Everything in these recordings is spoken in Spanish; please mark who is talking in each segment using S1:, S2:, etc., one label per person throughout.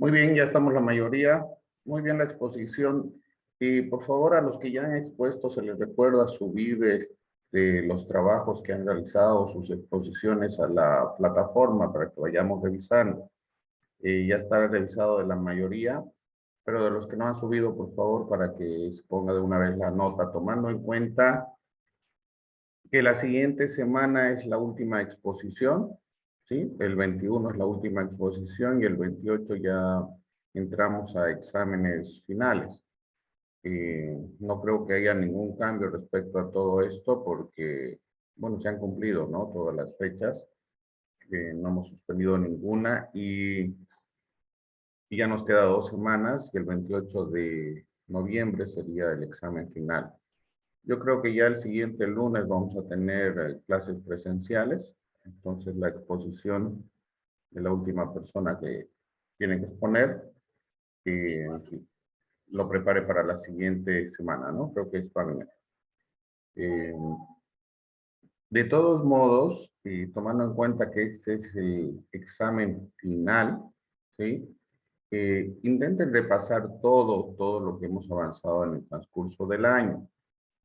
S1: Muy bien, ya estamos la mayoría. Muy bien la exposición. Y por favor, a los que ya han expuesto, se les recuerda subir los trabajos que han realizado, sus exposiciones a la plataforma para que vayamos revisando. Ya está revisado de la mayoría, pero de los que no han subido, por favor, para que se ponga de una vez la nota, tomando en cuenta que la siguiente semana es la última exposición, ¿sí? El 21 es la última exposición y el 28 ya entramos a exámenes finales. No creo que haya ningún cambio respecto a todo esto porque, bueno, se han cumplido, ¿no? Todas las fechas, no hemos suspendido ninguna y ya nos queda 2 semanas y el 28 de noviembre sería el examen final. Yo creo que ya el siguiente lunes vamos a tener clases presenciales, entonces la exposición de la última persona que tiene que exponer, eh, lo prepare para la siguiente semana, ¿no? Creo que es para mí. Eh, de todos modos, tomando en cuenta que este es el examen final, ¿sí? Intenten repasar todo lo que hemos avanzado en el transcurso del año,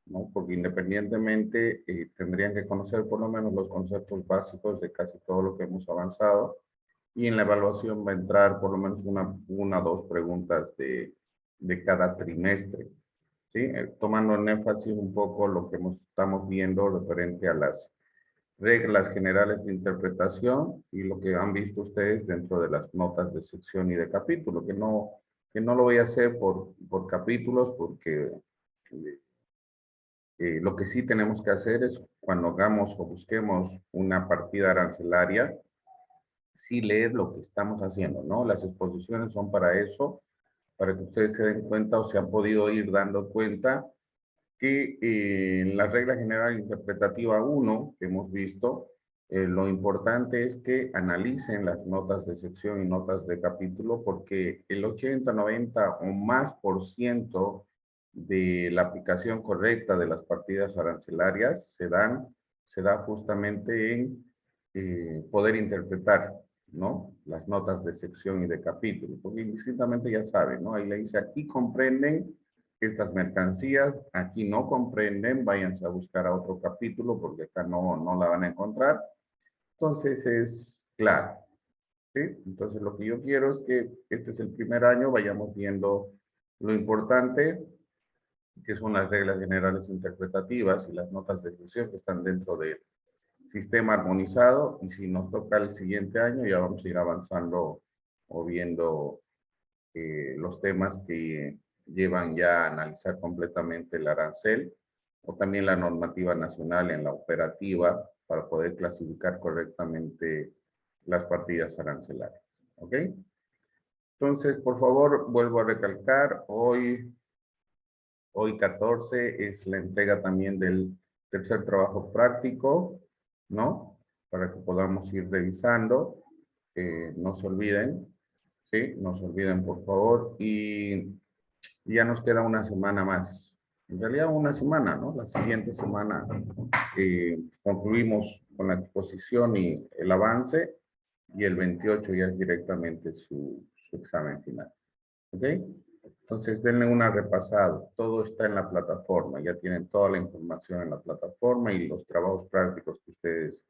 S1: ¿no? Porque independientemente tendrían que conocer por lo menos los conceptos básicos de casi todo lo que hemos avanzado y en la evaluación va a entrar por lo menos una o dos preguntas de cada trimestre, ¿sí? Tomando en énfasis un poco lo que estamos viendo referente a las reglas generales de interpretación y lo que han visto ustedes dentro de las notas de sección y de capítulo, que no lo voy a hacer por capítulos porque lo que sí tenemos que hacer es cuando hagamos o busquemos una partida arancelaria, sí leer lo que estamos haciendo, ¿no? Las exposiciones son para eso, para que ustedes se den cuenta o se han podido ir dando cuenta que en la regla general interpretativa 1 que hemos visto, lo importante es que analicen las notas de sección y notas de capítulo porque el 80, 90 o más por ciento de la aplicación correcta de las partidas arancelarias se da justamente en poder interpretar, ¿no? Las notas de sección y de capítulo, porque indistintamente ya saben, ¿no? Ahí le dice, aquí comprenden estas mercancías, aquí no comprenden, váyanse a buscar a otro capítulo porque acá no la van a encontrar. Entonces es claro, ¿sí? Entonces lo que yo quiero es que este es el primer año, vayamos viendo lo importante, que son las reglas generales interpretativas y las notas de ejecución que están dentro del sistema armonizado, y si nos toca el siguiente año ya vamos a ir avanzando o viendo los temas que llevan ya a analizar completamente el arancel o también la normativa nacional en la operativa para poder clasificar correctamente las partidas arancelarias. ¿Ok? Entonces, por favor, vuelvo a recalcar, hoy 14 es la entrega también del tercer trabajo práctico, ¿no? Para que podamos ir revisando. No se olviden, ¿sí? No se olviden, por favor. Y ya nos queda una semana más. En realidad una semana, ¿no? La siguiente semana concluimos con la exposición y el avance y el 28 ya es directamente su examen final. ¿Ok? Entonces denle una repasada. Todo está en la plataforma. Ya tienen toda la información en la plataforma y los trabajos prácticos que ustedes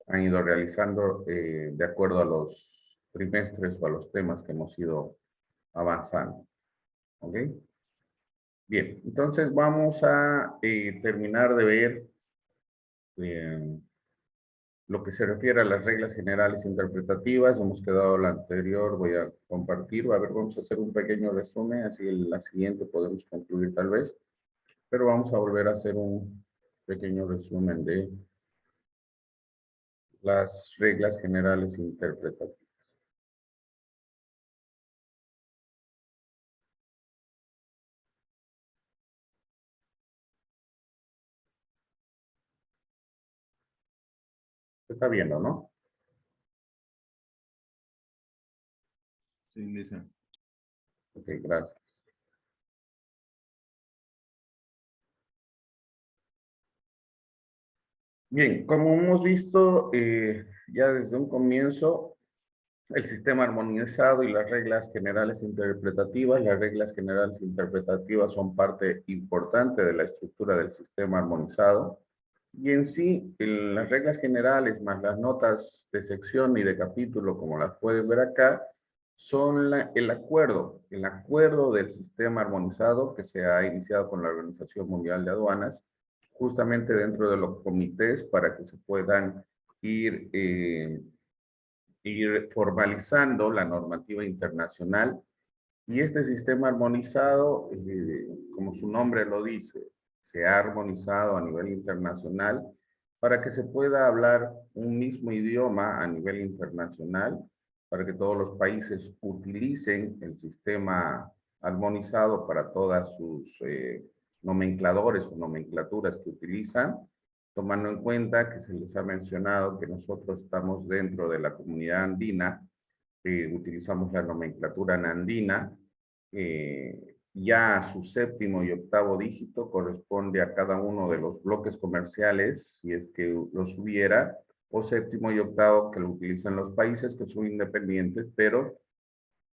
S1: han ido realizando de acuerdo a los trimestres o a los temas que hemos ido avanzando. ¿Ok? Bien, entonces vamos a terminar de ver eh, lo que se refiere a las reglas generales interpretativas. Hemos quedado la anterior, voy a compartir. A ver, vamos a hacer un pequeño resumen, así en la siguiente podemos concluir tal vez. Pero vamos a volver a hacer un pequeño resumen de las reglas generales interpretativas. Se está viendo, ¿no?
S2: Sí, Lisa.
S1: Ok, gracias. Bien, como hemos visto ya desde un comienzo, el sistema armonizado y las reglas generales interpretativas. Las reglas generales interpretativas son parte importante de la estructura del sistema armonizado. Y en sí, las reglas generales más las notas de sección y de capítulo, como las pueden ver acá, son el acuerdo del sistema armonizado que se ha iniciado con la Organización Mundial de Aduanas, justamente dentro de los comités para que se puedan ir formalizando la normativa internacional. Y este sistema armonizado, como su nombre lo dice, se ha armonizado a nivel internacional para que se pueda hablar un mismo idioma a nivel internacional, para que todos los países utilicen el sistema armonizado para todas sus nomencladores o nomenclaturas que utilizan, tomando en cuenta que se les ha mencionado que nosotros estamos dentro de la comunidad andina, utilizamos la nomenclatura andina, ya su séptimo y octavo dígito corresponde a cada uno de los bloques comerciales, si es que los hubiera, o séptimo y octavo que lo utilizan los países que son independientes, pero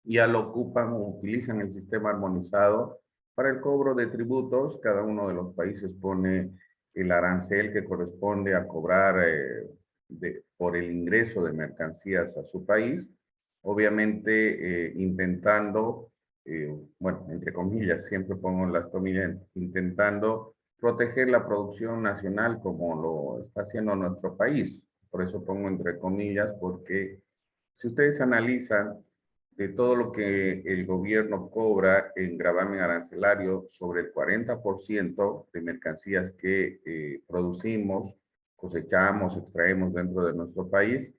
S1: ya lo ocupan o utilizan el sistema armonizado para el cobro de tributos. Cada uno de los países pone el arancel que corresponde a cobrar por el ingreso de mercancías a su país, obviamente intentando, bueno, entre comillas, siempre pongo las comillas, intentando proteger la producción nacional como lo está haciendo nuestro país. Por eso pongo entre comillas, porque si ustedes analizan de todo lo que el gobierno cobra en gravamen arancelario, sobre el 40% de mercancías que producimos, cosechamos, extraemos dentro de nuestro país,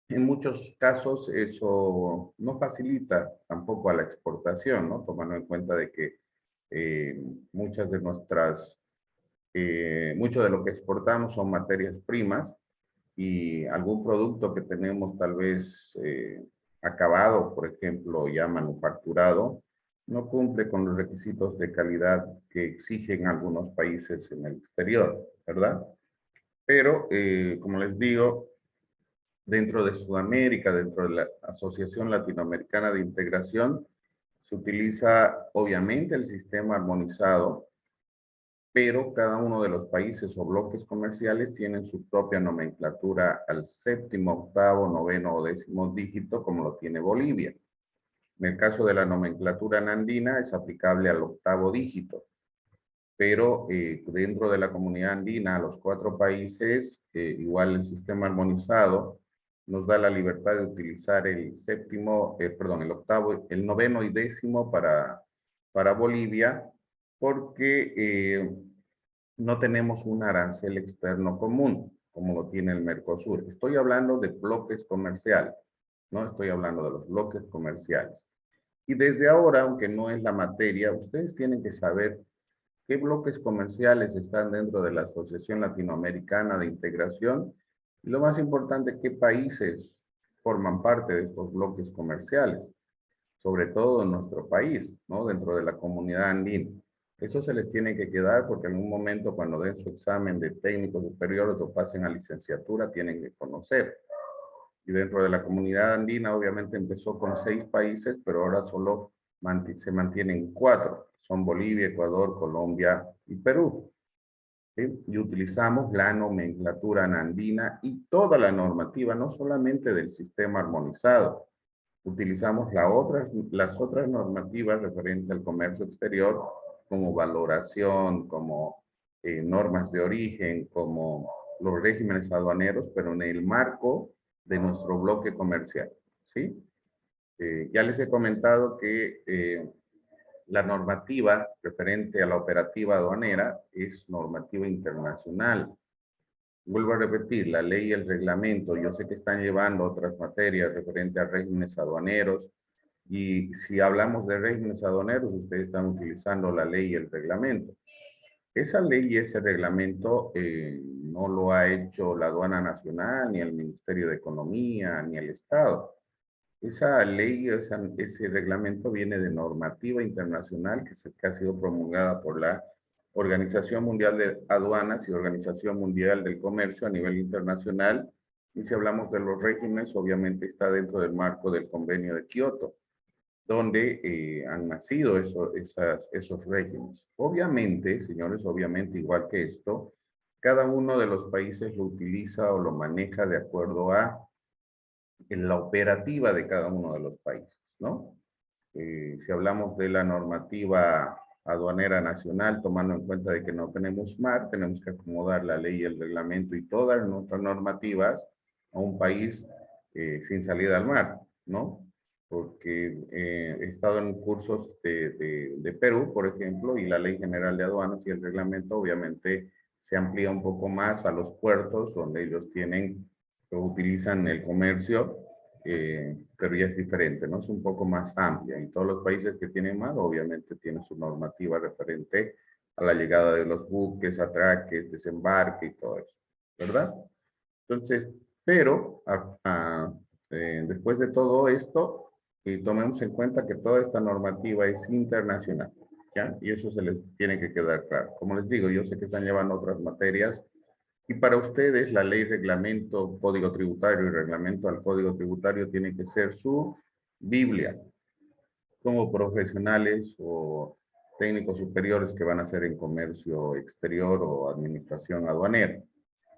S1: en muchos casos eso no facilita tampoco a la exportación, ¿no? Tomando en cuenta de que muchas de nuestras, mucho de lo que exportamos son materias primas y algún producto que tenemos tal vez acabado, por ejemplo, ya manufacturado, no cumple con los requisitos de calidad que exigen algunos países en el exterior, ¿verdad? Pero, como les digo, dentro de Sudamérica, dentro de la Asociación Latinoamericana de Integración, se utiliza obviamente el sistema armonizado, pero cada uno de los países o bloques comerciales tienen su propia nomenclatura al séptimo, octavo, noveno o décimo dígito, como lo tiene Bolivia. En el caso de la nomenclatura andina es aplicable al octavo dígito, pero dentro de la comunidad andina, a los 4 países, igual el sistema armonizado nos da la libertad de utilizar el séptimo, perdón, el octavo, el noveno y décimo para Bolivia, porque no tenemos un arancel externo común, como lo tiene el Mercosur. Estoy hablando de bloques comerciales, no estoy hablando de los bloques comerciales. Y desde ahora, aunque no es la materia, ustedes tienen que saber qué bloques comerciales están dentro de la Asociación Latinoamericana de Integración y lo más importante, qué países forman parte de estos bloques comerciales, sobre todo en nuestro país, ¿no? Dentro de la comunidad andina. Eso se les tiene que quedar porque en un momento cuando den su examen de técnico superior o pasen a licenciatura tienen que conocer. Y dentro de la comunidad andina obviamente empezó con 6 países, pero ahora solo se mantienen 4. Son Bolivia, Ecuador, Colombia y Perú. ¿Sí? Y utilizamos la nomenclatura andina y toda la normativa, no solamente del sistema armonizado. Utilizamos las otras normativas referentes al comercio exterior como valoración, como normas de origen, como los regímenes aduaneros, pero en el marco de nuestro bloque comercial, ¿sí? Ya les he comentado que la normativa referente a la operativa aduanera es normativa internacional. Vuelvo a repetir, la ley y el reglamento, yo sé que están llevando otras materias referentes a regímenes aduaneros, y si hablamos de regímenes aduaneros, ustedes están utilizando la ley y el reglamento. Esa ley y ese reglamento no lo ha hecho la aduana nacional, ni el Ministerio de Economía, ni el Estado. Esa ley, ese reglamento viene de normativa internacional que ha sido promulgada por la Organización Mundial de Aduanas y Organización Mundial del Comercio a nivel internacional, Y si hablamos de los regímenes, obviamente está dentro del marco del Convenio de Kioto, donde han nacido esos regímenes. Obviamente, señores, obviamente, igual que esto, cada uno de los países lo utiliza o lo maneja de acuerdo a la operativa de cada uno de los países, ¿no? Si hablamos de la normativa aduanera nacional, tomando en cuenta de que no tenemos mar, tenemos que acomodar la ley, el reglamento y todas nuestras normativas a un país sin salida al mar, ¿no? Porque he estado en cursos de Perú, por ejemplo, y la Ley General de Aduanas y el reglamento obviamente se amplía un poco más a los puertos donde ellos tienen o utilizan el comercio, pero ya es diferente, ¿no? Es un poco más amplia. Y todos los países que tienen mar, obviamente, tienen su normativa referente a la llegada de los buques, atraques, desembarque y todo eso, ¿verdad? Entonces, pero después de todo esto, tomemos en cuenta que toda esta normativa es internacional, ¿ya? Y eso se les tiene que quedar claro. Como les digo, yo sé que están llevando otras materias y para ustedes la ley, reglamento, código tributario y reglamento al código tributario tiene que ser su Biblia, como profesionales o técnicos superiores que van a hacer en comercio exterior o administración aduanera,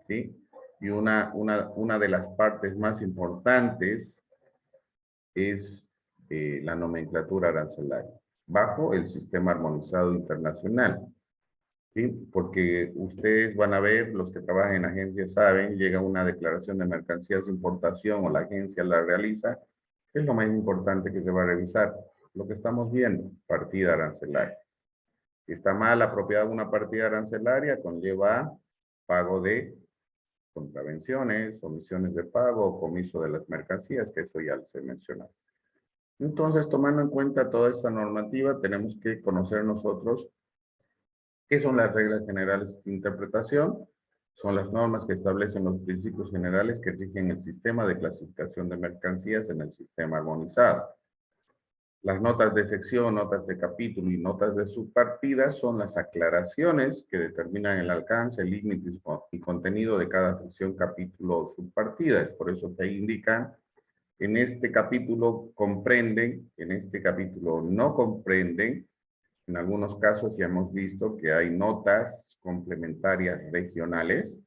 S1: ¿sí? Y una de las partes más importantes es la nomenclatura arancelaria, bajo el sistema armonizado internacional. ¿Sí? Porque ustedes van a ver, los que trabajan en agencias saben, llega una declaración de mercancías de importación o la agencia la realiza, ¿qué es lo más importante que se va a revisar? Lo que estamos viendo, partida arancelaria. Si está mal apropiada una partida arancelaria, conlleva pago de contravenciones, omisiones de pago o comiso de las mercancías, que eso ya les he mencionado. Entonces, tomando en cuenta toda esta normativa, tenemos que conocer nosotros ¿qué son las reglas generales de interpretación? Son las normas que establecen los principios generales que rigen el sistema de clasificación de mercancías en el sistema armonizado. Las notas de sección, notas de capítulo y notas de subpartida son las aclaraciones que determinan el alcance, límites y contenido de cada sección, capítulo o subpartida. Es por eso que ahí indican, en este capítulo comprenden, en este capítulo no comprenden. En algunos casos ya hemos visto que hay notas complementarias regionales.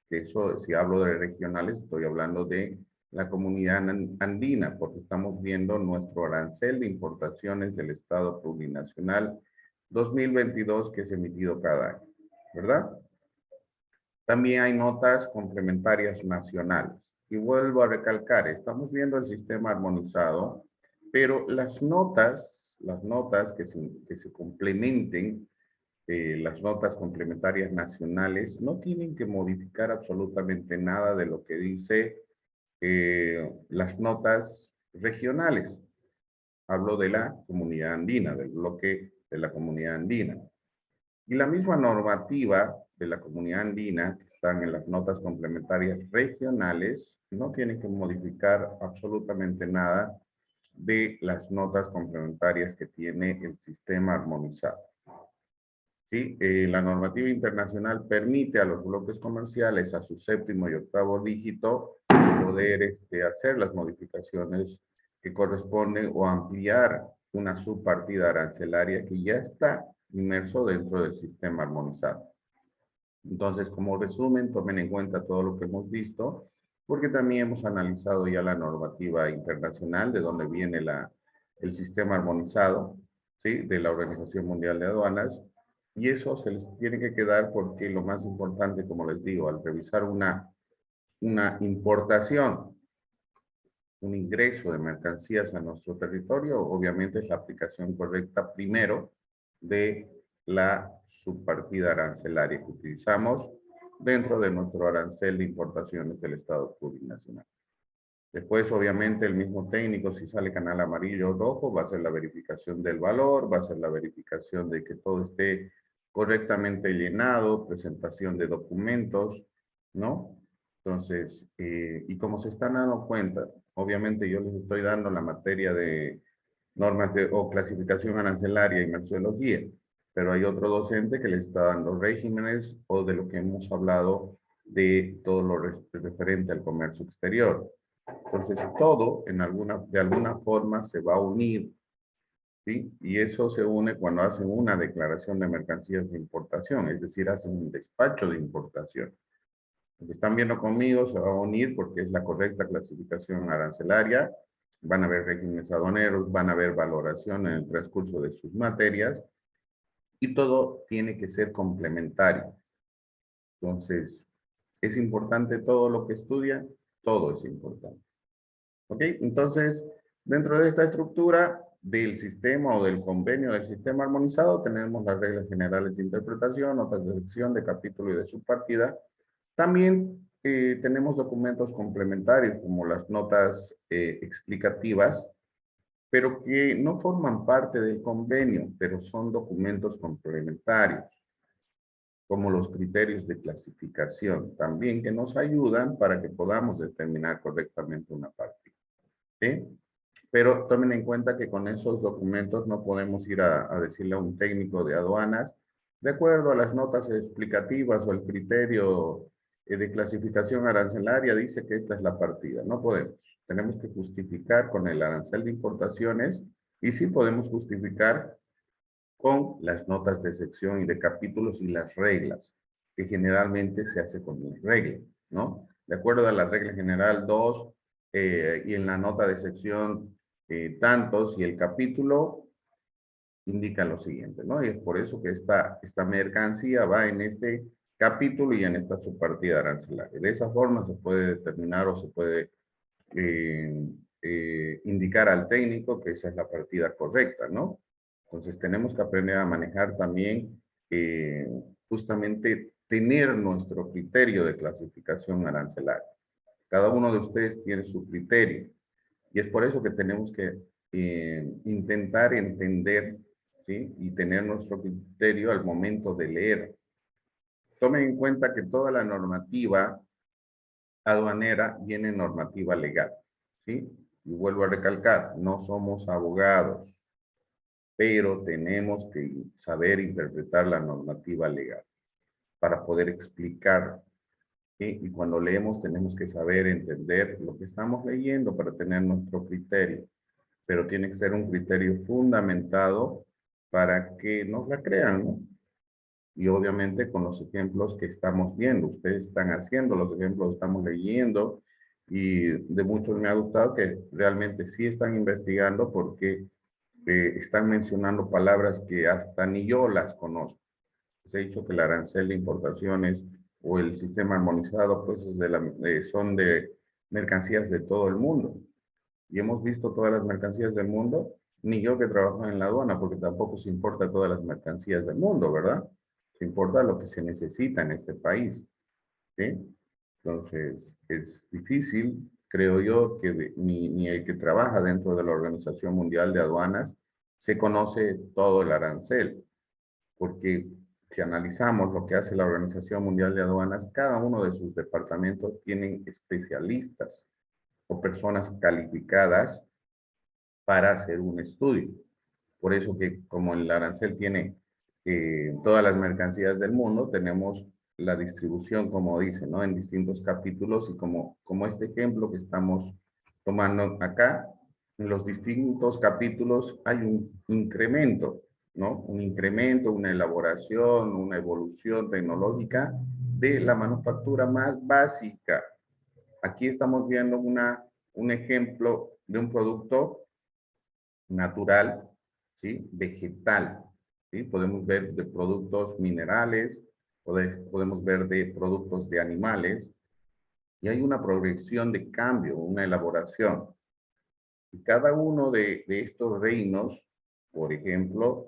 S1: Eso, si hablo de regionales, estoy hablando de la comunidad andina, porque estamos viendo nuestro arancel de importaciones del Estado Plurinacional 2022 que es emitido cada año, ¿verdad? También hay notas complementarias nacionales. Y vuelvo a recalcar, estamos viendo el sistema armonizado, pero las notas que se complementen, las notas complementarias nacionales, no tienen que modificar absolutamente nada de lo que dice las notas regionales. Hablo de la comunidad andina, del bloque de la comunidad andina. Y la misma normativa de la comunidad andina, que están en las notas complementarias regionales, no tiene que modificar absolutamente nada de las notas complementarias que tiene el sistema armonizado. ¿Sí? La normativa internacional permite a los bloques comerciales a su séptimo y octavo dígito poder hacer las modificaciones que corresponden o ampliar una subpartida arancelaria que ya está inmerso dentro del sistema armonizado. Entonces, como resumen, tomen en cuenta todo lo que hemos visto, porque también hemos analizado ya la normativa internacional, de donde viene el sistema armonizado, ¿sí? De la Organización Mundial de Aduanas, y eso se les tiene que quedar porque lo más importante, como les digo, al revisar una importación, un ingreso de mercancías a nuestro territorio, obviamente es la aplicación correcta primero de la subpartida arancelaria que utilizamos dentro de nuestro arancel de importaciones del Estado Plurinacional. Después, obviamente, el mismo técnico, si sale canal amarillo o rojo, va a hacer la verificación del valor, va a hacer la verificación de que todo esté correctamente llenado, presentación de documentos, ¿no? Entonces, y como se están dando cuenta, obviamente yo les estoy dando la materia de normas o clasificación arancelaria y metodología, pero hay otro docente que les está dando regímenes o de lo que hemos hablado de todo lo referente al comercio exterior. Entonces, todo de alguna forma se va a unir, ¿sí? Y eso se une cuando hacen una declaración de mercancías de importación, es decir, hacen un despacho de importación. Lo que están viendo conmigo se va a unir porque es la correcta clasificación arancelaria, van a haber regímenes aduaneros, van a haber valoración en el transcurso de sus materias y todo tiene que ser complementario. Entonces, ¿es importante todo lo que estudia? Todo es importante. ¿Ok? Entonces, dentro de esta estructura del sistema o del convenio del sistema armonizado, tenemos las reglas generales de interpretación, notas de sección, de capítulo y de subpartida. También tenemos documentos complementarios como las notas explicativas, pero que no forman parte del convenio, pero son documentos complementarios, como los criterios de clasificación, también que nos ayudan para que podamos determinar correctamente una partida. ¿Sí? Pero tomen en cuenta que con esos documentos no podemos ir a decirle a un técnico de aduanas, de acuerdo a las notas explicativas o el criterio de clasificación arancelaria, dice que esta es la partida. No podemos. Tenemos que justificar con el arancel de importaciones y sí podemos justificar con las notas de sección y de capítulos y las reglas, que generalmente se hace con las reglas, ¿no? De acuerdo a la regla general 2 y en la nota de sección tantos y el capítulo indica lo siguiente, ¿no? Y es por eso que esta mercancía va en este capítulo y en esta subpartida arancelaria. De esa forma se puede determinar o se puede indicar al técnico que esa es la partida correcta, ¿no? Entonces tenemos que aprender a manejar también justamente tener nuestro criterio de clasificación arancelaria. Cada uno de ustedes tiene su criterio y es por eso que tenemos que intentar entender, ¿sí? Y tener nuestro criterio al momento de leer. Tomen en cuenta que toda la normativa aduanera viene normativa legal, ¿sí? Y vuelvo a recalcar, no somos abogados, pero tenemos que saber interpretar la normativa legal para poder explicar, ¿sí? Y cuando leemos tenemos que saber entender lo que estamos leyendo para tener nuestro criterio, pero tiene que ser un criterio fundamentado para que nos la crean, ¿no? Y obviamente con los ejemplos que estamos viendo. Ustedes están haciendo los ejemplos, estamos leyendo y de muchos me ha gustado que realmente sí están investigando porque están mencionando palabras que hasta ni yo las conozco. Se ha dicho que el arancel de importaciones o el sistema armonizado pues es son de mercancías de todo el mundo. Y hemos visto todas las mercancías del mundo, ni yo que trabajo en la aduana, porque tampoco se importa todas las mercancías del mundo, ¿verdad? Se importa lo que se necesita en este país, ¿sí? Entonces, es difícil, creo yo, que ni el que trabaja dentro de la Organización Mundial de Aduanas se conoce todo el arancel, porque si analizamos lo que hace la Organización Mundial de Aduanas, cada uno de sus departamentos tienen especialistas o personas calificadas para hacer un estudio. Por eso que como el arancel tiene todas las mercancías del mundo, tenemos la distribución, como dice, ¿no? En distintos capítulos y como este ejemplo que estamos tomando acá, en los distintos capítulos hay un incremento, ¿no? Un incremento, una elaboración, una evolución tecnológica de la manufactura más básica. Aquí estamos viendo un ejemplo de un producto natural, ¿sí? Vegetal, ¿sí? Podemos ver de productos minerales, podemos ver de productos de animales, y hay una progresión de cambio, una elaboración. Y cada uno de estos reinos, por ejemplo,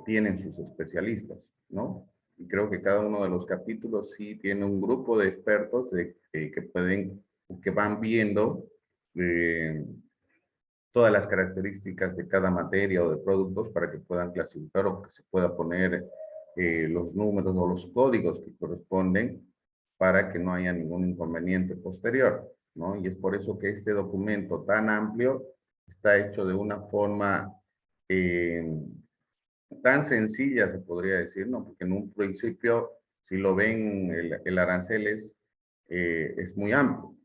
S1: tienen sus especialistas, ¿no? Y creo que cada uno de los capítulos sí tiene un grupo de expertos que van viendo todas las características de cada materia o de productos para que puedan clasificar o que se pueda poner los números o los códigos que corresponden para que no haya ningún inconveniente posterior, ¿no? Y es por eso que este documento tan amplio está hecho de una forma tan sencilla, se podría decir, ¿no? Porque en un principio Si lo ven, el arancel es muy amplio,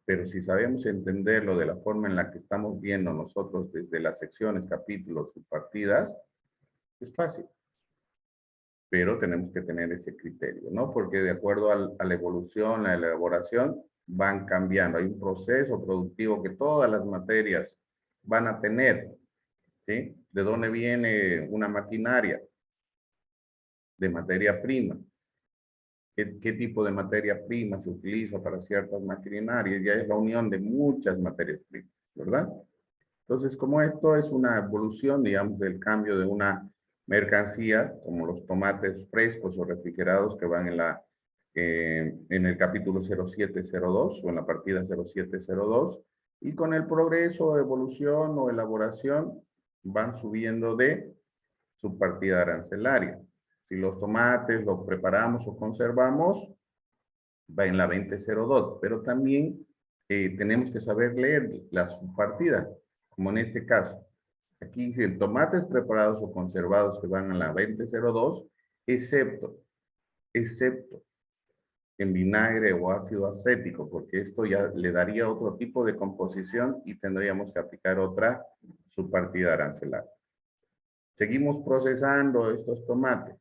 S1: pero si sabemos entenderlo de la forma en la que estamos viendo nosotros desde las secciones, capítulos, subpartidas, es fácil. Pero tenemos que tener ese criterio, ¿no? Porque de acuerdo a la evolución, la elaboración, van cambiando. Hay un proceso productivo que todas las materias van a tener, ¿sí? ¿De dónde viene una maquinaria? De materia prima. ¿Qué tipo de materia prima se utiliza para ciertas maquinarias? Ya es la unión de muchas materias primas, ¿verdad? Entonces, como esto es una evolución, digamos, del cambio de una mercancía, como los tomates frescos o refrigerados que van en el capítulo 0702 o en la partida 0702, y con el progreso, evolución o elaboración van subiendo de su partida arancelaria. Si los tomates los preparamos o conservamos, va en la 2002, pero también tenemos que saber leer la subpartida, como en este caso. Aquí dice tomates preparados o conservados que van a la 2002, excepto en vinagre o ácido acético, porque esto ya le daría otro tipo de composición y tendríamos que aplicar otra subpartida arancelaria. Seguimos procesando estos tomates,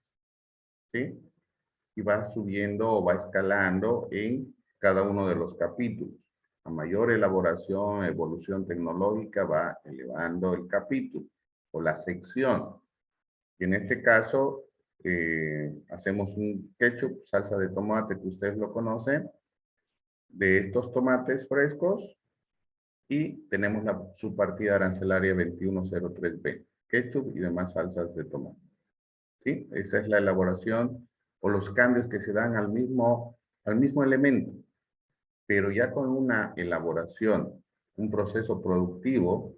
S1: ¿sí? Y va subiendo o va escalando en cada uno de los capítulos. A mayor elaboración, evolución tecnológica, va elevando el capítulo o la sección. Y en este caso, hacemos un ketchup, salsa de tomate, que ustedes lo conocen, de estos tomates frescos, y tenemos la subpartida arancelaria 2103B, ketchup y demás salsas de tomate. ¿Sí? Esa es la elaboración o los cambios que se dan al mismo elemento, pero ya con una elaboración, un proceso productivo,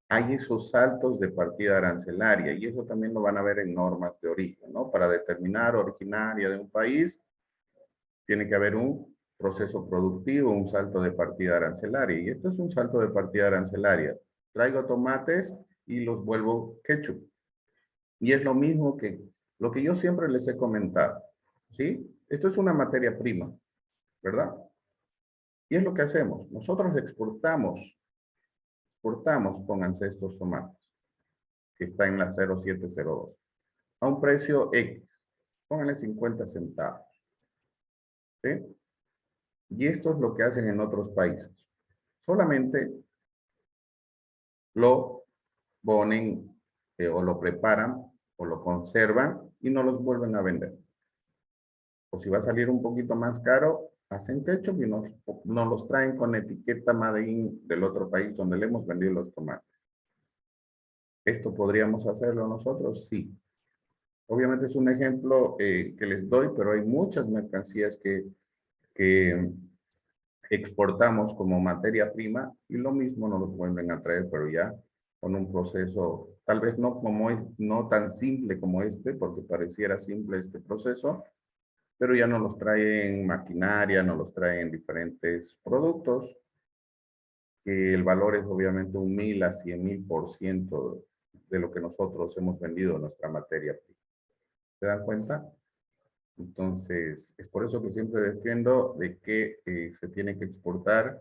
S1: hay esos saltos de partida arancelaria y eso también lo van a ver en normas de origen, ¿no? Para determinar originaria de un país, tiene que haber un proceso productivo, un salto de partida arancelaria. Y esto es un salto de partida arancelaria. Traigo tomates y los vuelvo ketchup. Y es lo mismo que lo que yo siempre les he comentado, ¿sí? Esto es una materia prima, ¿verdad? Y es lo que hacemos. Nosotros exportamos, pónganse estos tomates, que está en la 0702, a un precio X. Pónganle 50 centavos, ¿sí? Y esto es lo que hacen en otros países. Solamente lo ponen o lo preparan o lo conservan y no los vuelven a vender. O si va a salir un poquito más caro, hacen ketchup y nos los traen con etiqueta Made in del otro país donde le hemos vendido los tomates. ¿Esto podríamos hacerlo nosotros? Sí. Obviamente es un ejemplo que les doy, pero hay muchas mercancías que exportamos como materia prima y lo mismo nos los vuelven a traer, pero ya con un proceso, tal vez no tan simple como este, porque pareciera simple este proceso, pero ya no los traen maquinaria, no los traen diferentes productos, que el valor es obviamente 1000 a 100,000% de lo que nosotros hemos vendido nuestra materia prima. ¿Se dan cuenta? Entonces, es por eso que siempre defiendo de que se tiene que exportar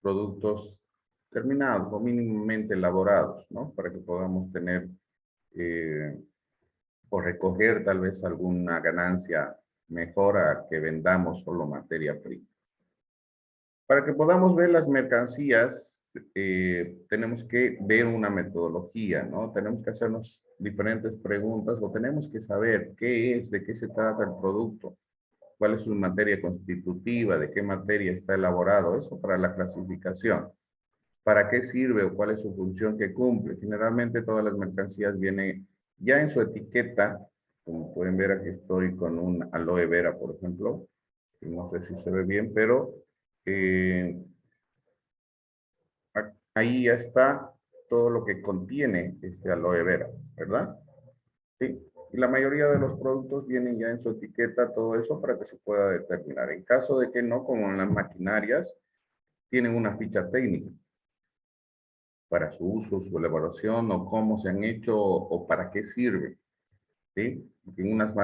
S1: productos terminados o mínimamente elaborados, ¿no? Para que podamos tener eh, o recoger tal vez alguna ganancia mejor a que vendamos solo materia prima. Para que podamos ver las mercancías, tenemos que ver una metodología, ¿no? Tenemos que hacernos diferentes preguntas o tenemos que saber qué es, de qué se trata el producto, cuál es su materia constitutiva, de qué materia está elaborado, eso para la clasificación. ¿Para qué sirve o cuál es su función que cumple? Generalmente todas las mercancías vienen ya en su etiqueta, como pueden ver aquí estoy con un aloe vera, por ejemplo, no sé si se ve bien, pero eh, ahí ya está todo lo que contiene este aloe vera, ¿verdad? Sí. Y la mayoría de los productos vienen ya en su etiqueta, todo eso para que se pueda determinar. En caso de que no, como en las maquinarias, tienen una ficha técnica para su uso, su elaboración o cómo se han hecho o para qué sirve. ¿sí? Porque unas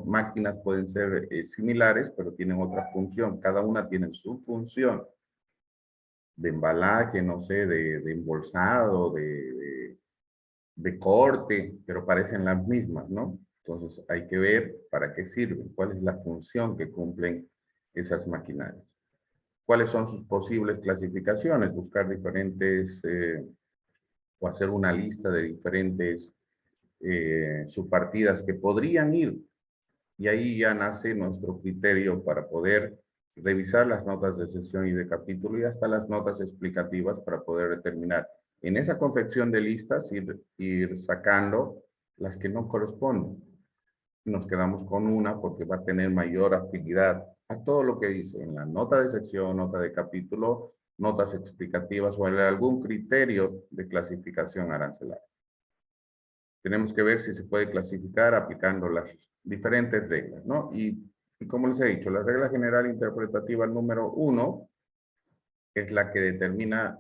S1: máquinas pueden ser similares, pero tienen otra función. Cada una tiene su función de embalaje, no sé, de embolsado, de corte, pero parecen las mismas, ¿no? Entonces hay que ver para qué sirven, cuál es la función que cumplen esas maquinarias. ¿Cuáles son sus posibles clasificaciones? Buscar diferentes, o hacer una lista de diferentes subpartidas que podrían ir. Y ahí ya nace nuestro criterio para poder revisar las notas de sección y de capítulo y hasta las notas explicativas para poder determinar en esa confección de listas, ir sacando las que no corresponden. Nos quedamos con una porque va a tener mayor afinidad a todo lo que dice en la nota de sección, nota de capítulo, notas explicativas o algún criterio de clasificación arancelaria. Tenemos que ver si se puede clasificar aplicando las diferentes reglas, ¿no? Y como les he dicho, la regla general interpretativa número 1 es la que determina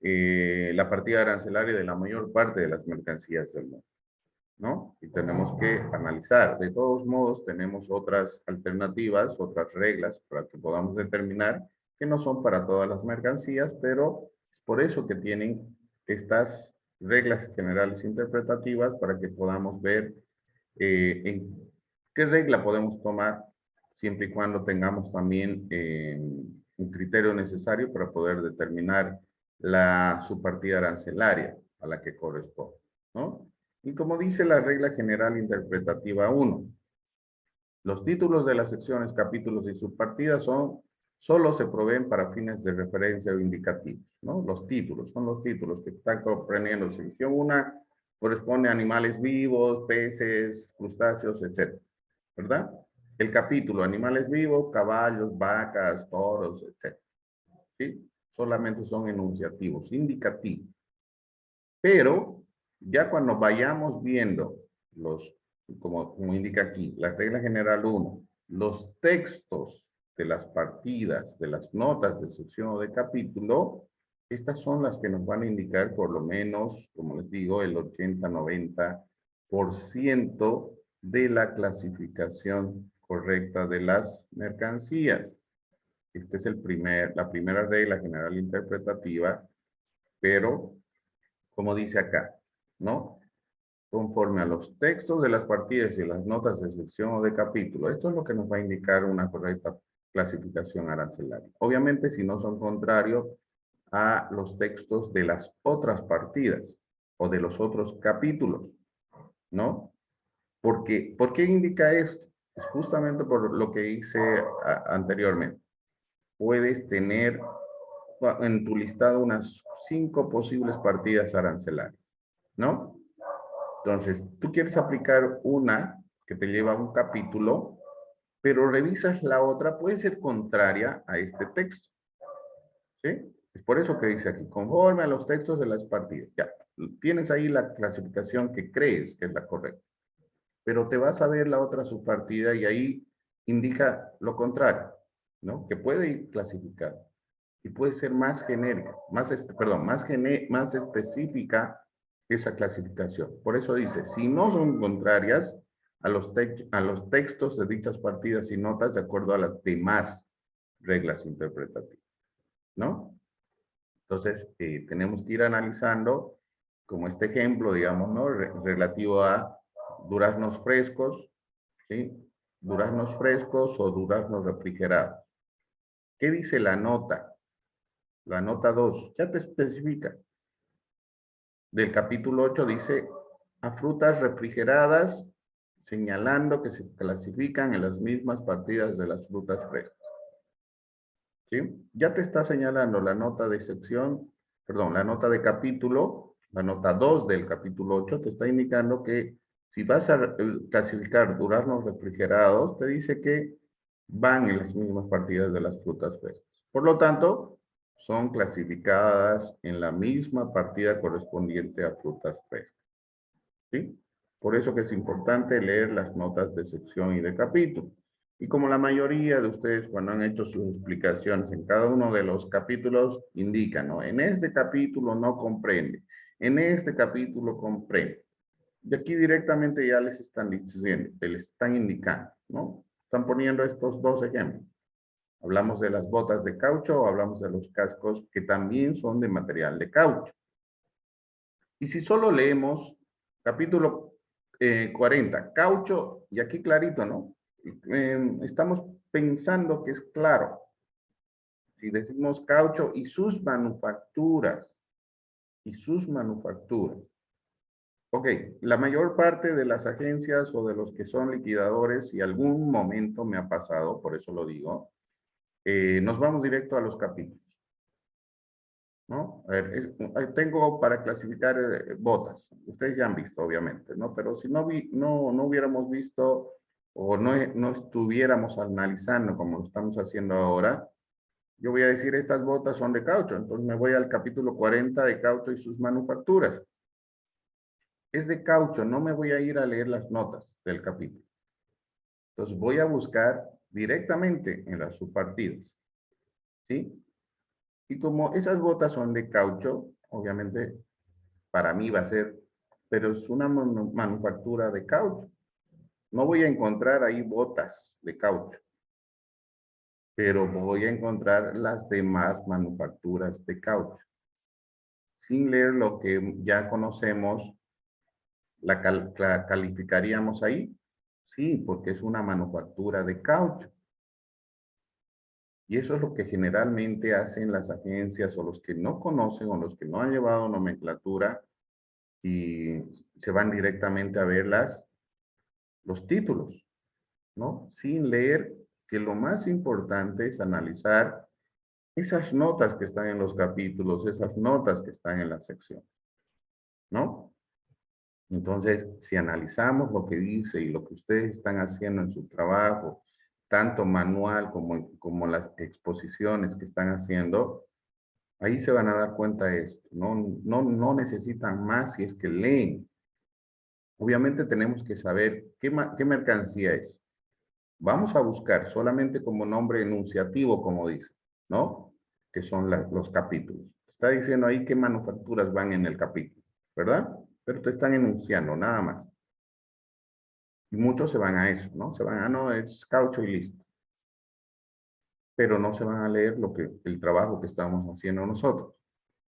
S1: la partida arancelaria de la mayor parte de las mercancías del mundo, ¿no? Y tenemos que analizar. De todos modos, tenemos otras alternativas, otras reglas para que podamos determinar que no son para todas las mercancías, pero es por eso que tienen estas reglas generales interpretativas para que podamos ver en qué regla podemos tomar siempre y cuando tengamos también un criterio necesario para poder determinar la subpartida arancelaria a la que corresponde, ¿no? Y como dice la regla general interpretativa 1, los títulos de las secciones, capítulos y subpartidas solo se proveen para fines de referencia o indicativos, ¿no? Los títulos, son los títulos que están comprendiendo. Sección 1 corresponde a animales vivos, peces, crustáceos, etc. ¿Verdad? El capítulo, animales vivos, caballos, vacas, toros, etc. ¿Sí? Solamente son enunciativos, indicativos. Pero ya cuando vayamos viendo como indica aquí, la regla general 1, los textos de las partidas, de las notas de sección o de capítulo, estas son las que nos van a indicar por lo menos, como les digo, el 80-90% de la clasificación correcta de las mercancías. Esta es la primera regla general interpretativa, pero como dice acá, ¿no? Conforme a los textos de las partidas y las notas de sección o de capítulo. Esto es lo que nos va a indicar una correcta clasificación arancelaria. Obviamente, si no son contrarios a los textos de las otras partidas o de los otros capítulos, ¿no? ¿Por qué indica esto? Es justamente por lo que hice anteriormente. Puedes tener en tu listado unas 5 posibles partidas arancelarias, ¿no? Entonces, tú quieres aplicar una que te lleva a un capítulo, pero revisas la otra, puede ser contraria a este texto, ¿sí? Es por eso que dice aquí, conforme a los textos de las partidas. Ya, tienes ahí la clasificación que crees que es la correcta, pero te vas a ver la otra subpartida y ahí indica lo contrario, ¿no? Que puede ir clasificado y puede ser más genérica, más específica esa clasificación. Por eso dice, si no son contrarias a los textos de dichas partidas y notas de acuerdo a las demás reglas interpretativas, ¿no? Entonces, tenemos que ir analizando, como este ejemplo, digamos, ¿no? Relativo a duraznos frescos, ¿sí? Duraznos frescos o duraznos refrigerados. ¿Qué dice la nota? La nota 2 ya te especifica. Del capítulo 8 dice a frutas refrigeradas, señalando que se clasifican en las mismas partidas de las frutas frescas. ¿Sí? Ya te está señalando la nota de sección, perdón, la nota de capítulo, la nota 2 del capítulo 8 te está indicando que si vas a clasificar duraznos refrigerados, te dice que van en las mismas partidas de las frutas frescas. Por lo tanto, son clasificadas en la misma partida correspondiente a frutas frescas. ¿Sí? Por eso que es importante leer las notas de sección y de capítulo. Y como la mayoría de ustedes cuando han hecho sus explicaciones en cada uno de los capítulos indican, ¿no? En este capítulo no comprende, en este capítulo comprende. Y aquí directamente ya les están diciendo, les están indicando, ¿no? Están poniendo estos dos ejemplos. Hablamos de las botas de caucho o hablamos de los cascos que también son de material de caucho. Y si solo leemos capítulo 40, caucho, y aquí clarito, ¿no? Estamos pensando que es claro. Si decimos caucho y sus manufacturas, Ok, la mayor parte de las agencias o de los que son liquidadores, y algún momento me ha pasado, por eso lo digo, nos vamos directo a los capítulos, ¿no? A ver, tengo para clasificar botas. Ustedes ya han visto, obviamente, ¿no? Pero si no hubiéramos visto o no estuviéramos analizando como lo estamos haciendo ahora, yo voy a decir estas botas son de caucho. Entonces me voy al capítulo 40 de caucho y sus manufacturas. Es de caucho, no me voy a ir a leer las notas del capítulo. Entonces voy a buscar directamente en las subpartidas, ¿sí? Y como esas botas son de caucho, obviamente para mí va a ser, pero es una manufactura de caucho. No voy a encontrar ahí botas de caucho, pero voy a encontrar las demás manufacturas de caucho. Sin leer lo que ya conocemos, ¿la calificaríamos ahí? Sí, porque es una manufactura de caucho. Y eso es lo que generalmente hacen las agencias o los que no conocen o los que no han llevado nomenclatura y se van directamente a ver los títulos, ¿no? Sin leer que lo más importante es analizar esas notas que están en los capítulos, esas notas que están en la sección, ¿no? Entonces, si analizamos lo que dice y lo que ustedes están haciendo en su trabajo, tanto manual como las exposiciones que están haciendo, ahí se van a dar cuenta de esto. No necesitan más si es que leen. Obviamente tenemos que saber qué mercancía es. Vamos a buscar solamente como nombre enunciativo, como dice, ¿no? Que son los capítulos. Está diciendo ahí qué manufacturas van en el capítulo, ¿verdad? Pero te están enunciando, nada más. Y muchos se van a eso, ¿no? Se van a, no, es caucho y listo. Pero no se van a leer el trabajo que estamos haciendo nosotros.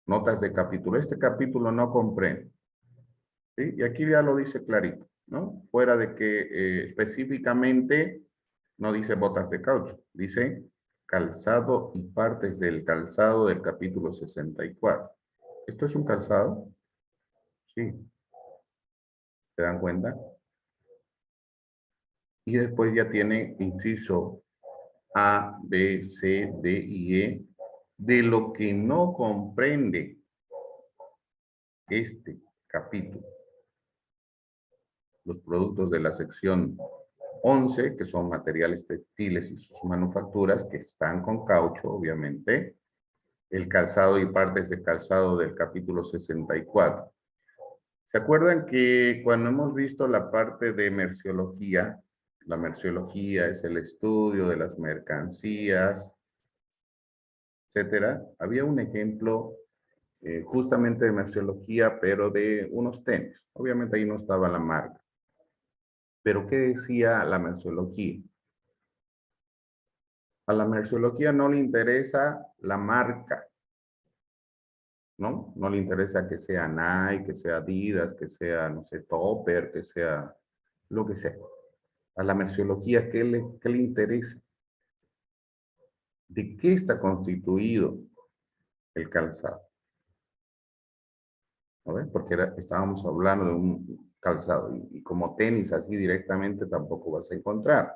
S1: Notas de capítulo. Este capítulo no comprende. ¿Sí? Y aquí ya lo dice clarito, ¿no? Fuera de que específicamente no dice botas de caucho, dice calzado y partes del calzado del capítulo 64. ¿Esto es un calzado? Sí. ¿Se dan cuenta? Y después ya tiene inciso A, B, C, D y E de lo que no comprende este capítulo. Los productos de la sección 11, que son materiales textiles y sus manufacturas, que están con caucho, obviamente. El calzado y partes de calzado del capítulo 64. ¿Se acuerdan que cuando hemos visto la parte de merciología, la merciología es el estudio de las mercancías, etcétera? Había un ejemplo justamente de merciología, pero de unos tenis. Obviamente ahí no estaba la marca. Pero ¿qué decía la merciología? A la merciología no le interesa la marca, ¿no? No le interesa que sea Nike, que sea Adidas, que sea, no sé, Topper, que sea lo que sea. A la merciología, ¿qué le interesa? ¿De qué está constituido el calzado? ¿No ves? Porque estábamos hablando de un calzado y como tenis así directamente tampoco vas a encontrar,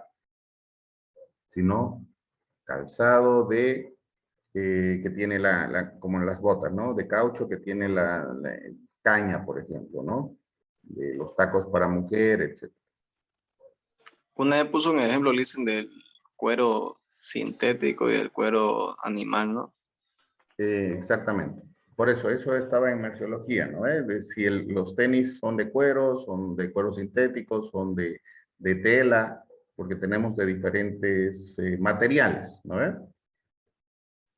S1: sino calzado que tiene como en las botas, ¿no? De caucho que tiene la caña, por ejemplo, ¿no? De los tacos para mujer, etc.
S3: Una vez puso un ejemplo, dicen, del cuero sintético y del cuero animal, ¿no?
S1: Exactamente. Por eso estaba en merciología, ¿no? De si los tenis son de cuero sintético, son de tela, porque tenemos de diferentes materiales, ¿no?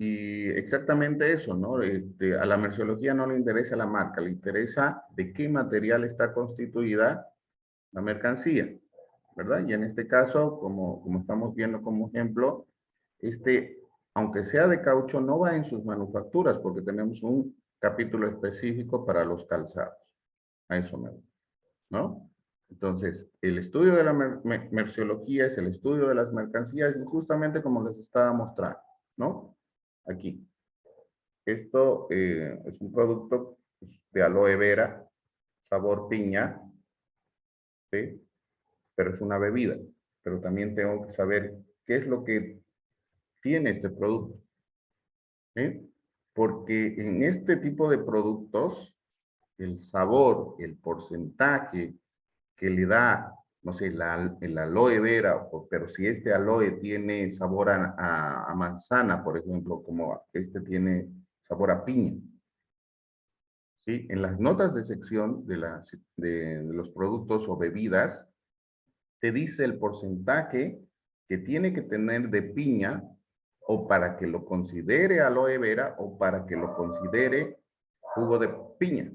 S1: Y exactamente eso, ¿no? A la merceología no le interesa la marca, le interesa de qué material está constituida la mercancía, ¿verdad? Y en este caso, como estamos viendo como ejemplo, aunque sea de caucho, no va en sus manufacturas, porque tenemos un capítulo específico para los calzados. A eso me voy, ¿no? Entonces, el estudio de la merceología es el estudio de las mercancías, y justamente como les estaba mostrando, ¿no? Aquí. Esto es un producto de aloe vera, sabor piña, ¿sí? Pero es una bebida. Pero también tengo que saber qué es lo que tiene este producto, ¿sí? Porque en este tipo de productos, el sabor, el porcentaje que le da, no sé, el aloe vera, pero si este aloe tiene sabor a manzana, por ejemplo, como este tiene sabor a piña, ¿sí? En las notas de sección de los productos o bebidas, te dice el porcentaje que tiene que tener de piña o para que lo considere aloe vera o para que lo considere jugo de piña.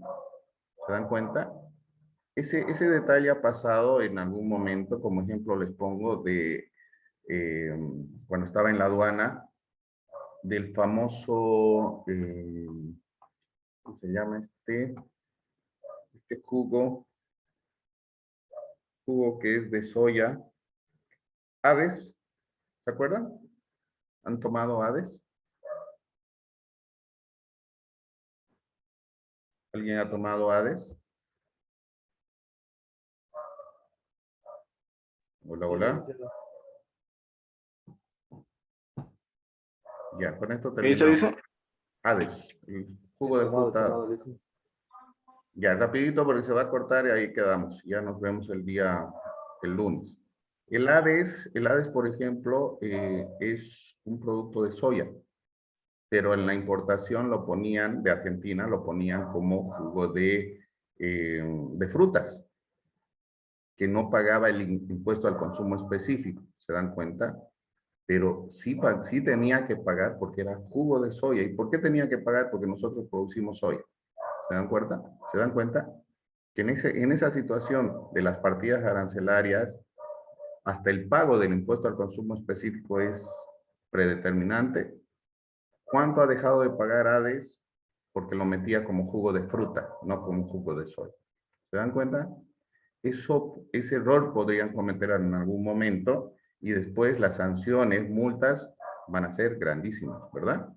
S1: ¿Se dan cuenta? Ese detalle ha pasado en algún momento, como ejemplo les pongo cuando estaba en la aduana, del famoso, ¿cómo se llama este jugo que es de soya? Hades, ¿se acuerdan? ¿Han tomado Hades? ¿Alguien ha tomado Hades? Hola, hola. Ya, con esto
S3: ¿Qué dice?
S1: terminamos. Hades, el jugo de fruta Hades. Ya, rapidito porque se va a cortar y ahí quedamos. Ya nos vemos el lunes. El Hades, por ejemplo, es un producto de soya, pero en la importación lo ponían, de Argentina, lo ponían como jugo de frutas, que no pagaba el impuesto al consumo específico, ¿se dan cuenta? Pero sí tenía que pagar porque era jugo de soya. ¿Y por qué tenía que pagar? Porque nosotros producimos soya. ¿Se dan cuenta? ¿Se dan cuenta? Que en esa situación de las partidas arancelarias, hasta el pago del impuesto al consumo específico es predeterminante. ¿Cuánto ha dejado de pagar Hades? Porque lo metía como jugo de fruta, no como jugo de soya. ¿Se dan cuenta? Ese error podrían cometer en algún momento y después las sanciones, multas, van a ser grandísimas, ¿verdad?